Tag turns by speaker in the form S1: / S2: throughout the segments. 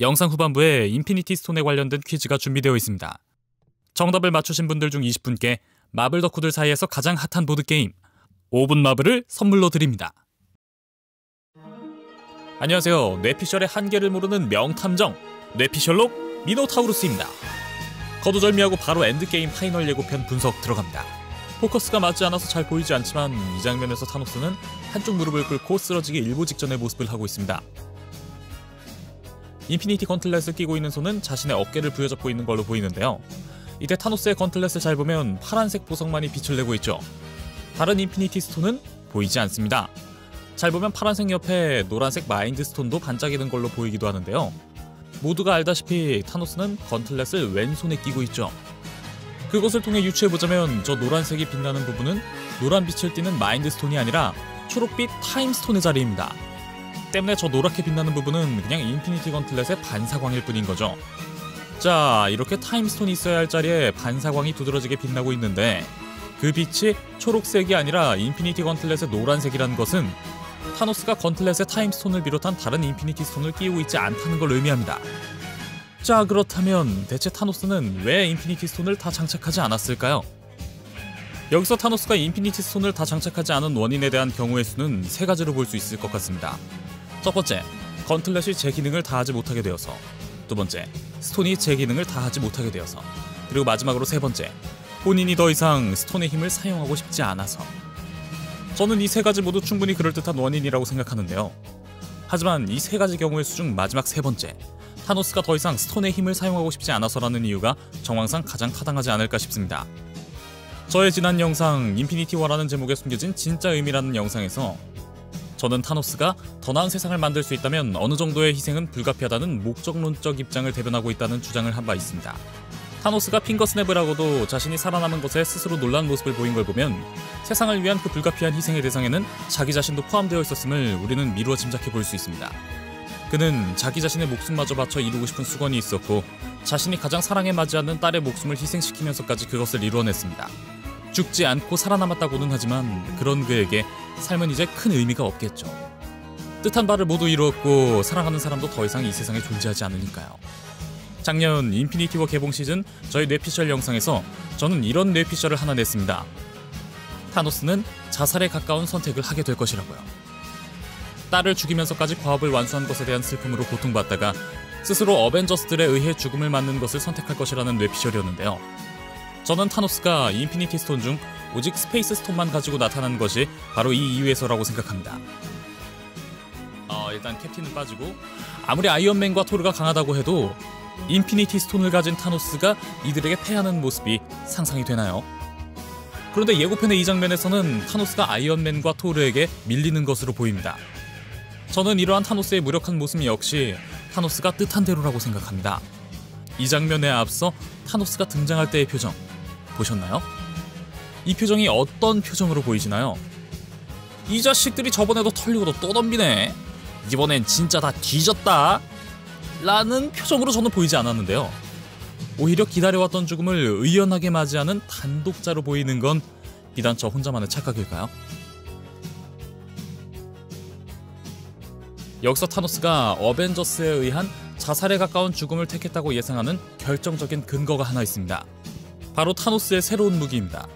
S1: 영상 후반부에 인피니티 스톤에 관련된 퀴즈가 준비되어 있습니다. 정답을 맞추신 분들 중 20분께 마블 덕후들 사이에서 가장 핫한 보드게임 5분 마블을 선물로 드립니다. 안녕하세요. 뇌피셜의 한계를 모르는 명탐정 뇌피셜록 미노타우루스입니다. 거두절미하고 바로 엔드게임 파이널 예고편 분석 들어갑니다. 포커스가 맞지 않아서 잘 보이지 않지만 이 장면에서 타노스는 한쪽 무릎을 꿇고 쓰러지기 일보 직전의 모습을 하고 있습니다. 인피니티 건틀렛을 끼고 있는 손은 자신의 어깨를 부여잡고 있는 걸로 보이는데요. 이때 타노스의 건틀렛을 잘 보면 파란색 보석만이 빛을 내고 있죠. 다른 인피니티 스톤은 보이지 않습니다. 잘 보면 파란색 옆에 노란색 마인드 스톤도 반짝이는 걸로 보이기도 하는데요. 모두가 알다시피 타노스는 건틀렛을 왼손에 끼고 있죠. 그것을 통해 유추해보자면 저 노란색이 빛나는 부분은 노란 빛을 띠는 마인드 스톤이 아니라 초록빛 타임 스톤의 자리입니다. 때문에 저 노랗게 빛나는 부분은 그냥 인피니티 건틀렛의 반사광일 뿐인 거죠. 자, 이렇게 타임 스톤이 있어야 할 자리에 반사광이 두드러지게 빛나고 있는데 그 빛이 초록색이 아니라 인피니티 건틀렛의 노란색이라는 것은 타노스가 건틀렛의 타임 스톤을 비롯한 다른 인피니티 스톤을 끼우고 있지 않다는 걸 의미합니다. 자, 그렇다면 대체 타노스는 왜 인피니티 스톤을 다 장착하지 않았을까요? 여기서 타노스가 인피니티 스톤을 다 장착하지 않은 원인에 대한 경우의 수는 세 가지로 볼 수 있을 것 같습니다. 첫 번째, 건틀렛이 제 기능을 다하지 못하게 되어서. 두 번째, 스톤이 제 기능을 다하지 못하게 되어서. 그리고 마지막으로 세 번째, 본인이 더 이상 스톤의 힘을 사용하고 싶지 않아서. 저는 이 세 가지 모두 충분히 그럴듯한 원인이라고 생각하는데요. 하지만 이 세 가지 경우의 수 중 마지막 세 번째, 타노스가 더 이상 스톤의 힘을 사용하고 싶지 않아서라는 이유가 정황상 가장 타당하지 않을까 싶습니다. 저의 지난 영상 인피니티 워라는 제목에 숨겨진 진짜 의미라는 영상에서 저는 타노스가 더 나은 세상을 만들 수 있다면 어느 정도의 희생은 불가피하다는 목적론적 입장을 대변하고 있다는 주장을 한 바 있습니다. 타노스가 핑거스냅을 하고도 자신이 살아남은 것에 스스로 놀란 모습을 보인 걸 보면 세상을 위한 그 불가피한 희생의 대상에는 자기 자신도 포함되어 있었음을 우리는 미루어 짐작해 볼 수 있습니다. 그는 자기 자신의 목숨마저 바쳐 이루고 싶은 수건이 있었고 자신이 가장 사랑에 맞지 않는 딸의 목숨을 희생시키면서까지 그것을 이루어냈습니다. 죽지 않고 살아남았다고는 하지만 그런 그에게 삶은 이제 큰 의미가 없겠죠. 뜻한 바를 모두 이루었고 사랑하는 사람도 더 이상 이 세상에 존재하지 않으니까요. 작년 인피니티 워 개봉 시즌 저희 뇌피셜 영상에서 저는 이런 뇌피셜을 하나 냈습니다. 타노스는 자살에 가까운 선택을 하게 될 것이라고요. 딸을 죽이면서까지 과업을 완수한 것에 대한 슬픔으로 고통받다가 스스로 어벤져스들에 의해 죽음을 맞는 것을 선택할 것이라는 뇌피셜이었는데요. 저는 타노스가 인피니티 스톤 중 오직 스페이스 스톤만 가지고 나타난 것이 바로 이 이유에서라고 생각합니다. 일단 캡틴은 빠지고 아무리 아이언맨과 토르가 강하다고 해도 인피니티 스톤을 가진 타노스가 이들에게 패하는 모습이 상상이 되나요? 그런데 예고편의 이 장면에서는 타노스가 아이언맨과 토르에게 밀리는 것으로 보입니다. 저는 이러한 타노스의 무력한 모습 역시 타노스가 뜻한 대로라고 생각합니다. 이 장면에 앞서 타노스가 등장할 때의 표정 보셨나요? 이 표정이 어떤 표정으로 보이시나요? 이 자식들이 저번에도 털리고도 또 덤비네. 이번엔 진짜 다 뒤졌다 라는 표정으로 저는 보이지 않았는데요. 오히려 기다려왔던 죽음을 의연하게 맞이하는 단독자로 보이는 건 비단 저 혼자만의 착각일까요? 여기서 타노스가 어벤져스에 의한 자살에 가까운 죽음을 택했다고 예상하는 결정적인 근거가 하나 있습니다. 바로 타노스의 새로운 무기입니다.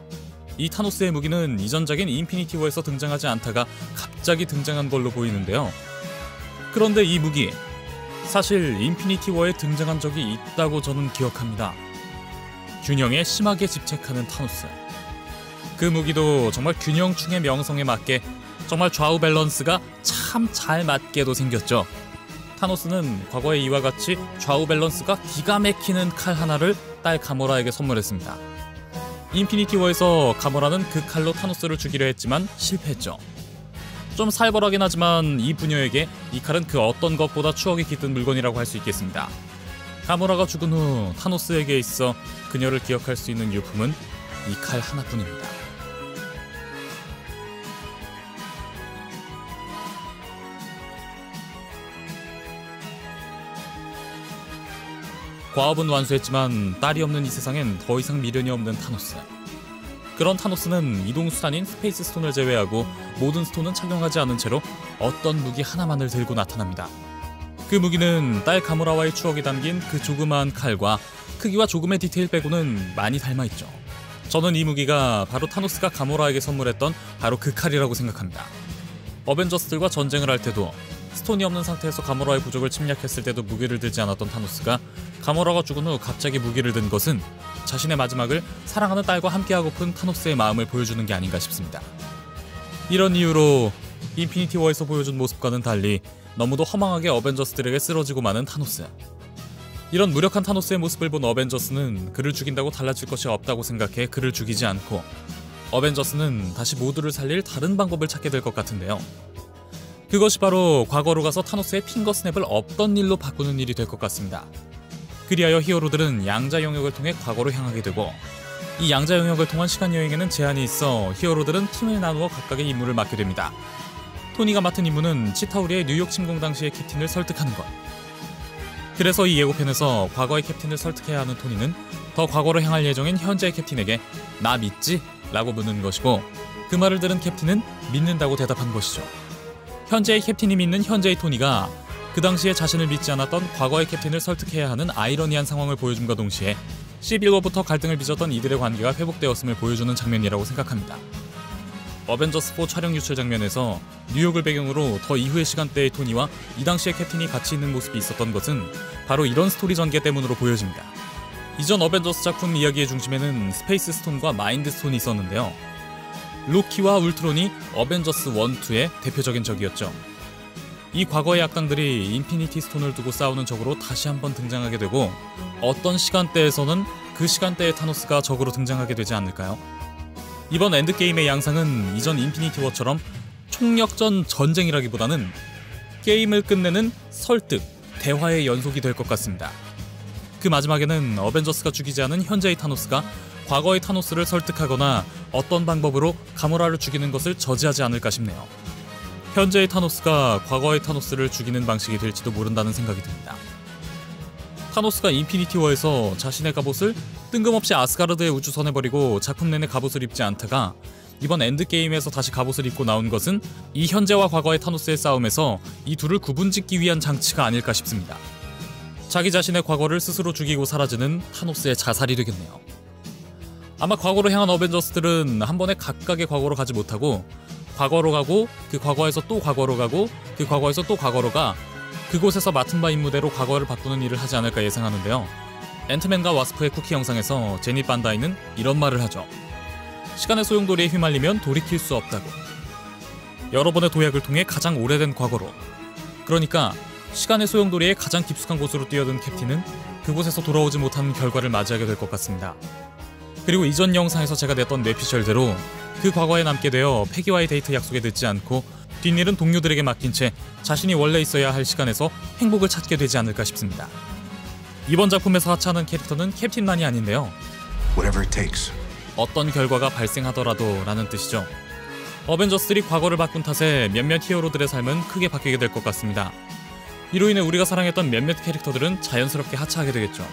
S1: 이 타노스의 무기는 이전작인 인피니티 워에서 등장하지 않다가 갑자기 등장한 걸로 보이는데요. 그런데 이 무기, 사실 인피니티 워에 등장한 적이 있다고 저는 기억합니다. 균형에 심하게 집착하는 타노스. 그 무기도 정말 균형충의 명성에 맞게 정말 좌우 밸런스가 참 잘 맞게도 생겼죠. 타노스는 과거에 이와 같이 좌우 밸런스가 기가 막히는 칼 하나를 딸 가모라에게 선물했습니다. 인피니티 워에서 가모라는 그 칼로 타노스를 죽이려 했지만 실패했죠. 좀 살벌하긴 하지만 이 부녀에게 이 칼은 그 어떤 것보다 추억이 깃든 물건이라고 할 수 있겠습니다. 가모라가 죽은 후 타노스에게 있어 그녀를 기억할 수 있는 유품은 이 칼 하나뿐입니다. 과업은 완수했지만 딸이 없는 이 세상엔 더 이상 미련이 없는 타노스. 그런 타노스는 이동수단인 스페이스 스톤을 제외하고 모든 스톤은 착용하지 않은 채로 어떤 무기 하나만을 들고 나타납니다. 그 무기는 딸 가모라와의 추억이 담긴 그 조그마한 칼과 크기와 조금의 디테일 빼고는 많이 닮아있죠. 저는 이 무기가 바로 타노스가 가모라에게 선물했던 바로 그 칼이라고 생각합니다. 어벤져스들과 전쟁을 할 때도 스톤이 없는 상태에서 가모라의 부족을 침략했을 때도 무기를 들지 않았던 타노스가 가모라가 죽은 후 갑자기 무기를 든 것은 자신의 마지막을 사랑하는 딸과 함께하고픈 타노스의 마음을 보여주는 게 아닌가 싶습니다. 이런 이유로 인피니티 워에서 보여준 모습과는 달리 너무도 허망하게 어벤져스들에게 쓰러지고 마는 타노스. 이런 무력한 타노스의 모습을 본 어벤져스는 그를 죽인다고 달라질 것이 없다고 생각해 그를 죽이지 않고 어벤져스는 다시 모두를 살릴 다른 방법을 찾게 될 것 같은데요. 그것이 바로 과거로 가서 타노스의 핑거 스냅을 없던 일로 바꾸는 일이 될 것 같습니다. 그리하여 히어로들은 양자 영역을 통해 과거로 향하게 되고 이 양자 영역을 통한 시간 여행에는 제한이 있어 히어로들은 팀을 나누어 각각의 임무를 맡게 됩니다. 토니가 맡은 임무는 치타우리의 뉴욕 침공 당시의 캡틴을 설득하는 것. 그래서 이 예고편에서 과거의 캡틴을 설득해야 하는 토니는 더 과거로 향할 예정인 현재의 캡틴에게 나 믿지? 라고 묻는 것이고 그 말을 들은 캡틴은 믿는다고 대답한 것이죠. 현재의 캡틴이 믿는 현재의 토니가 그 당시에 자신을 믿지 않았던 과거의 캡틴을 설득해야 하는 아이러니한 상황을 보여줌과 동시에 시빌워부터 갈등을 빚었던 이들의 관계가 회복되었음을 보여주는 장면이라고 생각합니다. 어벤져스4 촬영 유출 장면에서 뉴욕을 배경으로 더 이후의 시간대의 토니와 이 당시의 캡틴이 같이 있는 모습이 있었던 것은 바로 이런 스토리 전개 때문으로 보여집니다. 이전 어벤져스 작품 이야기의 중심에는 스페이스 스톤과 마인드 스톤이 있었는데요. 로키와 울트론이 어벤져스 1, 2의 대표적인 적이었죠. 이 과거의 악당들이 인피니티 스톤을 두고 싸우는 적으로 다시 한번 등장하게 되고 어떤 시간대에서는 그 시간대의 타노스가 적으로 등장하게 되지 않을까요? 이번 엔드게임의 양상은 이전 인피니티 워처럼 총력전 전쟁이라기보다는 게임을 끝내는 설득, 대화의 연속이 될 것 같습니다. 그 마지막에는 어벤져스가 죽이지 않은 현재의 타노스가 과거의 타노스를 설득하거나 어떤 방법으로 가모라를 죽이는 것을 저지하지 않을까 싶네요. 현재의 타노스가 과거의 타노스를 죽이는 방식이 될지도 모른다는 생각이 듭니다. 타노스가 인피니티 워에서 자신의 갑옷을 뜬금없이 아스가르드의 우주선에 버리고 작품 내내 갑옷을 입지 않다가 이번 엔드게임에서 다시 갑옷을 입고 나온 것은 이 현재와 과거의 타노스의 싸움에서 이 둘을 구분짓기 위한 장치가 아닐까 싶습니다. 자기 자신의 과거를 스스로 죽이고 사라지는 타노스의 자살이 되겠네요. 아마 과거로 향한 어벤져스들은 한 번에 각각의 과거로 가지 못하고 과거로 가고 그 과거에서 또 과거로 가고 그 과거에서 또 과거로 가 그곳에서 맡은 바 임무대로 과거를 바꾸는 일을 하지 않을까 예상하는데요. 앤트맨과 와스프의 쿠키 영상에서 제니 반다이는 이런 말을 하죠. 시간의 소용돌이에 휘말리면 돌이킬 수 없다고. 여러 번의 도약을 통해 가장 오래된 과거로. 그러니까 시간의 소용돌이에 가장 깊숙한 곳으로 뛰어든 캡틴은 그곳에서 돌아오지 못하는 결과를 맞이하게 될 것 같습니다. 그리고 이전 영상에서 제가 냈던 뇌피셜대로 그 과거에 남게 되어 패기와의 데이트 약속에 듣지 않고 뒷일은 동료들에게 맡긴 채 자신이 원래 있어야 할 시간에서 행복을 찾게 되지 않을까 싶습니다. 이번 작품에서 하차하는 캐릭터는 캡틴만이 아닌데요.
S2: Whatever it takes.
S1: 어떤 결과가 발생하더라도 라는 뜻이죠. 어벤져스들이 과거를 바꾼 탓에 몇몇 히어로들의 삶은 크게 바뀌게 될 것 같습니다. 이로 인해 우리가 사랑했던 몇몇 캐릭터들은 자연스럽게 하차하게 되겠죠.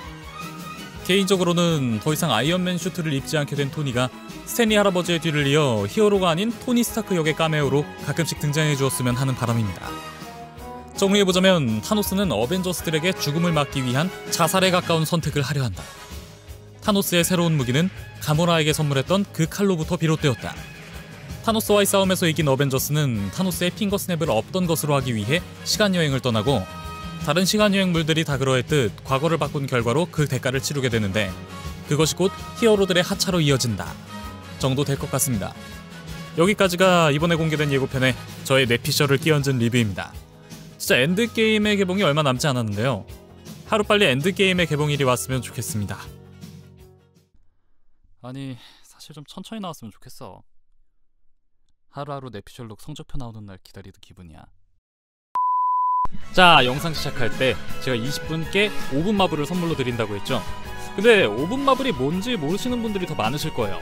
S1: 개인적으로는 더 이상 아이언맨 슈트를 입지 않게 된 토니가 스탠리 할아버지의 뒤를 이어 히어로가 아닌 토니 스타크 역의 카메오로 가끔씩 등장해 주었으면 하는 바람입니다. 정리해보자면 타노스는 어벤져스들에게 죽음을 막기 위한 자살에 가까운 선택을 하려 한다. 타노스의 새로운 무기는 가모라에게 선물했던 그 칼로부터 비롯되었다. 타노스와의 싸움에서 이긴 어벤져스는 타노스의 핑거 스냅을 없던 것으로 하기 위해 시간여행을 떠나고 다른 시간여행물들이 다 그러했듯 과거를 바꾼 결과로 그 대가를 치르게 되는데 그것이 곧 히어로들의 하차로 이어진다 정도 될 것 같습니다. 여기까지가 이번에 공개된 예고편에 저의 뇌피셜을 끼얹은 리뷰입니다. 진짜 엔드게임의 개봉이 얼마 남지 않았는데요. 하루빨리 엔드게임의 개봉일이 왔으면 좋겠습니다. 아니 사실 좀 천천히 나왔으면 좋겠어. 하루하루 뇌피셜록 성적표 나오는 날 기다리던 기분이야. 자, 영상 시작할 때 제가 20분께 5분 마블을 선물로 드린다고 했죠. 근데 5분 마블이 뭔지 모르시는 분들이 더 많으실 거예요.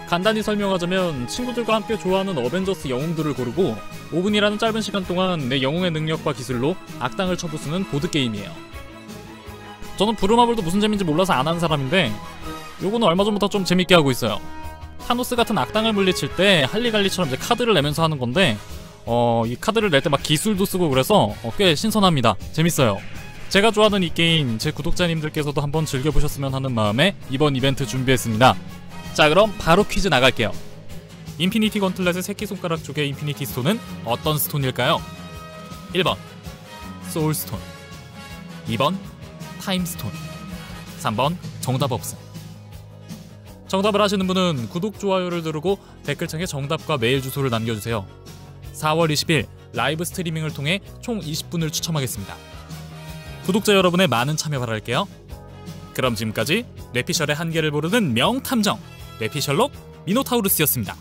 S1: 간단히 설명하자면 친구들과 함께 좋아하는 어벤져스 영웅들을 고르고 5분이라는 짧은 시간 동안 내 영웅의 능력과 기술로 악당을 쳐부수는 보드게임이에요. 저는 브루마블도 무슨 재미인지 몰라서 안 하는 사람인데 요거는 얼마 전부터 좀 재밌게 하고 있어요. 타노스 같은 악당을 물리칠 때 할리갈리처럼 이제 카드를 내면서 하는 건데 이 카드를 낼 때 막 기술도 쓰고 그래서 꽤 신선합니다. 재밌어요. 제가 좋아하는 이 게임 제 구독자님들께서도 한번 즐겨보셨으면 하는 마음에 이번 이벤트 준비했습니다. 자, 그럼 바로 퀴즈 나갈게요. 인피니티 건틀렛의 새끼손가락 쪽의 인피니티 스톤은 어떤 스톤일까요? 1번 소울스톤, 2번 타임스톤, 3번 정답 없음. 정답을 아시는 분은 구독, 좋아요를 누르고 댓글창에 정답과 메일 주소를 남겨주세요. 4월 20일 라이브 스트리밍을 통해 총 20분을 추첨하겠습니다. 구독자 여러분의 많은 참여 바랄게요. 그럼 지금까지 뇌피셜의 한계를 모르는 명탐정 뇌피셜록 미노타우루스였습니다.